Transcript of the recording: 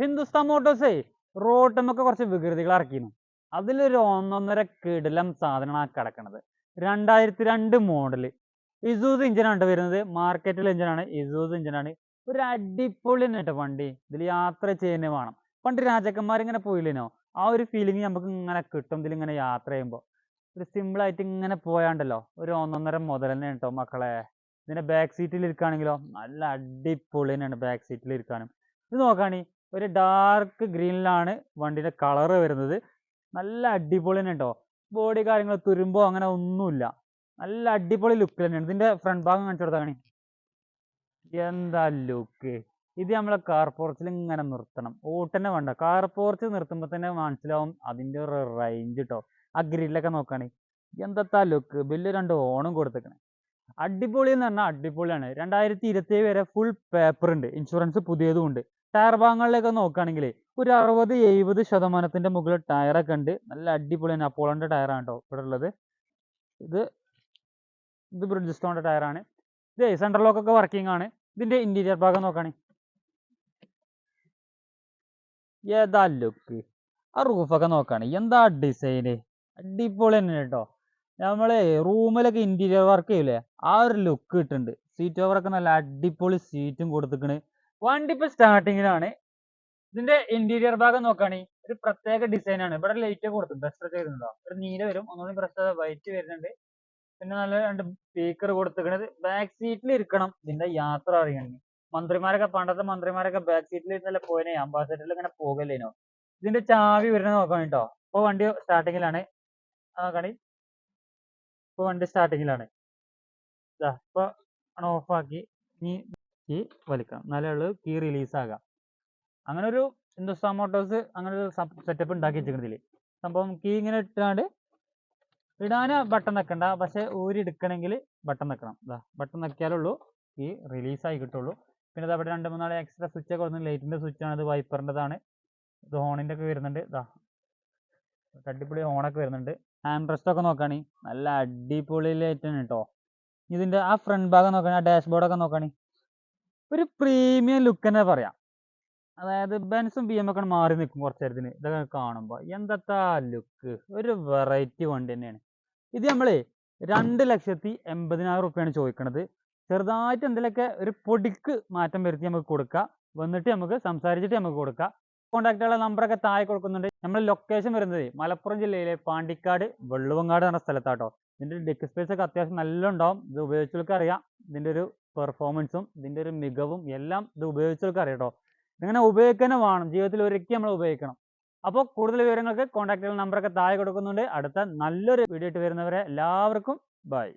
ഹിന്ദുസ്ഥാൻ മോട്ടോഴ്സേ റോട്ടുമൊക്കെ കുറച്ച് വികൃതികൾ ഇറക്കിയിരുന്നു. അതിലൊരു ഒന്നൊന്നര കിടിലം സാധനമാണ് കിടക്കുന്നത്. 2002 മോഡല് ഇസൂസ് എഞ്ചിനാണ് വരുന്നത്. മാർക്കറ്റിൽ എഞ്ചിനാണ്, ഇസൂസ് എഞ്ചിനാണ്. ഒരു അടിപൊളി തന്നെ കേട്ടോ വണ്ടി. ഇതിൽ യാത്ര ചെയ്യുന്നത് വേണം. പണ്ട് രാജാക്കന്മാരിങ്ങനെ പോയില്ലേനോ, ആ ഒരു ഫീലിംഗ് നമുക്ക് ഇങ്ങനെ കിട്ടും ഇതിലിങ്ങനെ യാത്ര ചെയ്യുമ്പോൾ. ഒരു സിമ്പിളായിട്ട് ഇങ്ങനെ പോയാണ്ടല്ലോ, ഒരു ഒന്നൊന്നര മുതൽ തന്നെ കേട്ടോ മക്കളെ. ഇതിന്റെ ബാക്ക് സീറ്റിൽ ഇരിക്കുകയാണെങ്കിലോ നല്ല അടിപൊളി തന്നെയാണ് ബാക്ക് സീറ്റിൽ ഇരിക്കാനും. ഇത് നോക്കുകയാണെ ഒരു ഡാർക്ക് ഗ്രീനിലാണ് വണ്ടിയുടെ കളറ് വരുന്നത്. നല്ല അടിപൊളി തന്നെ കേട്ടോ. ബോഡി കാര്യങ്ങൾ തുരുമ്പോ അങ്ങനെ ഒന്നുമില്ല. നല്ല അടിപൊളി ലുക്ക് തന്നെയാണ്. ഇതിന്റെ ഫ്രണ്ട് ഭാഗം കാണിച്ചു കൊടുത്താൽ എന്താ ലുക്ക്. ഇത് നമ്മളെ കാർ പോർച്ചിൽ ഇങ്ങനെ നിർത്തണം. ഓട്ടന്നെ വേണ്ട, കാർ പോർച്ച് നിർത്തുമ്പോൾ തന്നെ മനസ്സിലാവും അതിന്റെ ഒരു റേഞ്ച് കേട്ടോ. ആ ഗ്രില്ലൊക്കെ നോക്കുകയാണെ എന്താ ലുക്ക്. ബില്ല് 2 ഓണും കൊടുത്തേക്കണേ. അടിപൊളി എന്ന് പറഞ്ഞാൽ അടിപൊളിയാണ്. 2027 വരെ ഫുൾ പേപ്പർ ഉണ്ട്, ഇൻഷുറൻസ് പുതിയതും ഉണ്ട്. ടയർ ഭാഗങ്ങളിലേക്ക് നോക്കുകയാണെങ്കിൽ ഒരു 60-70% മുകളിൽ ടയറൊക്കെ ഉണ്ട്. നല്ല അടിപൊളിയാണ്. അപ്പോളോന്റെ ടയറാണ് കേട്ടോ ഇവിടെ ഉള്ളത്. ഇത് ഇത് ബ്രിഡ്ജിസ്റ്റോണിന്റെ ടയറാണ്. ഇത് സെൻട്രൽ ലോക്ക് ഒക്കെ വർക്കിംഗ് ആണ്. ഇതിന്റെ ഇന്റീരിയർ ഭാഗം നോക്കുകയാണെ ഏതാ ലുക്ക്. ആ റൂഫൊക്കെ നോക്കുകയാണ് എന്താ ഡിസൈന്. അടിപൊളി തന്നെ കേട്ടോ. നമ്മളെ റൂമിലൊക്കെ ഇന്റീരിയർ വർക്ക് ചെയ്യൂലേ, ആ ഒരു ലുക്ക് കിട്ടുന്നുണ്ട്. സീറ്റ് ഓവറൊക്കെ നല്ല അടിപൊളി സീറ്റും കൊടുത്തിക്കണ്. വണ്ടി ഇപ്പൊ സ്റ്റാർട്ടിങ്ങിലാണ്. ഇതിന്റെ ഇന്റീരിയർ ഭാഗം നോക്കുകയാണെങ്കിൽ ഒരു പ്രത്യേക ഡിസൈൻ ആണ്. ഇവിടെ ലൈറ്റ് കൊടുത്തു, ബ്രഷ് ഒക്കെ വരുന്നുണ്ടോ, ഒരു നീല വരും, ഒന്നുകൂടി ബ്രഷ് വൈറ്റ് വരുന്നുണ്ട്. പിന്നെ നല്ല 2 സ്പീക്കർ കൊടുത്തിക്കണത്. ബാക്ക് സീറ്റിൽ ഇരിക്കണം ഇതിന്റെ യാത്ര അറിയണമെങ്കിൽ. മന്ത്രിമാരൊക്കെ, പണ്ടത്തെ മന്ത്രിമാരൊക്കെ ബാക്ക് സീറ്റിൽ ഇരുന്നല്ലേ പോയനെ, അംബാസഡറിൽ ഇങ്ങനെ പോകല്ലേനോ. ഇതിന്റെ ചാവി വരുന്നത് നോക്കാൻ കേട്ടോ. ഇപ്പൊ വണ്ടി സ്റ്റാർട്ടിങ്ങിലാണ്. നോക്കണി ഇപ്പൊ വണ്ടി സ്റ്റാർട്ടിങ്ങിലാണ്. ഇപ്പൊ ഓഫ് ആക്കി ഇനി കീ വലിക്കണം, എന്നാലേ കീ റിലീസ് ആകാം. അങ്ങനെ ഒരു ഹിന്ദുസ്ഥാൻ മോട്ടോഴ്സ് അങ്ങനെ ഒരു സെറ്റപ്പ് ഉണ്ടാക്കി വെച്ചിരിക്കുന്നതിൽ. സംഭവം കീ ഇങ്ങനെ ഇട്ടാണ്ട് ഇടാന് ബട്ടൺ വെക്കണ്ട, പക്ഷെ ഊരി എടുക്കണമെങ്കിൽ ബട്ടൺ വെക്കണം. ബട്ടൺ വെക്കാലുള്ളൂ ഈ റിലീസ് ആയി കിട്ടുള്ളൂ. പിന്നെ അവിടെ 2-3 എക്സ്ട്രാ സ്വിച്ച് ഒക്കെ വരുന്നത്. ലൈറ്റിന്റെ സ്വിച്ച് ആണ്, ഇത് വൈപ്പറിൻ്റെതാണ്. ഇത് ഹോണിന്റെ ഒക്കെ വരുന്നുണ്ട്. അടിപൊളി ഹോണൊക്കെ വരുന്നുണ്ട്. ഹാൻഡ് റെസ്റ്റ് ഒക്കെ നോക്കുകയാണെ നല്ല അടിപൊളിയിലായിട്ടാണ് കേട്ടോ. ഇതിന്റെ ആ ഫ്രണ്ട് ഭാഗം നോക്കുകയാണെങ്കിൽ, ആ ഡാഷ്ബോർഡൊക്കെ നോക്കുകയാണെങ്കിൽ ഒരു പ്രീമിയം ലുക്ക് തന്നെ പറയാം. അതായത് ബെൻസും ബി എം ഒക്കെ മാറി നിൽക്കും കുറച്ച് നേരത്തിന് ഇതൊക്കെ കാണുമ്പോൾ. എന്താ ലുക്ക്, ഒരു വെറൈറ്റി വണ്ടി തന്നെയാണ് ഇത്. നമ്മള് 2,80,000 റുപ്യാണ് ചോദിക്കണത്. ചെറുതായിട്ട് എന്തെങ്കിലുമൊക്കെ ഒരു പൊടിക്ക് മാറ്റം വരുത്തി നമുക്ക് കൊടുക്കാം. വന്നിട്ട് നമുക്ക് സംസാരിച്ചിട്ട് നമുക്ക് കൊടുക്കാം. കോൺടാക്റ്റുള്ള നമ്പറൊക്കെ താഴെ കൊടുക്കുന്നുണ്ട്. നമ്മൾ ലൊക്കേഷൻ വരുന്നത് മലപ്പുറം ജില്ലയിലെ പാണ്ടിക്കാട് വെള്ളുവങ്ങാട് എന്ന സ്ഥലത്താട്ടോ. ഇതിന്റെ ഡെക്ക് സ്പേസ് ഒക്കെ അത്യാവശ്യം നല്ല ഉണ്ടാവും. ഇത് ഉപയോഗിച്ചവർക്ക് അറിയാം ഇതിന്റെ ഒരു പെർഫോമൻസും ഇതിന്റെ ഒരു മികവും എല്ലാം ഇത് ഉപയോഗിച്ചവർക്ക് അറിയാം കേട്ടോ. ഇങ്ങനെ ഉപയോഗിക്കാനും വേണം, ജീവിതത്തിൽ ഒരിക്കലും നമ്മൾ ഉപയോഗിക്കണം. അപ്പോൾ കൂടുതൽ വിവരങ്ങൾക്ക് കോൺടാക്ട് നമ്പറൊക്കെ താഴെ കൊടുക്കുന്നുണ്ട്. അടുത്ത നല്ലൊരു വീഡിയോ ആയിട്ട് വരുന്നവരെ എല്ലാവർക്കും ബൈ.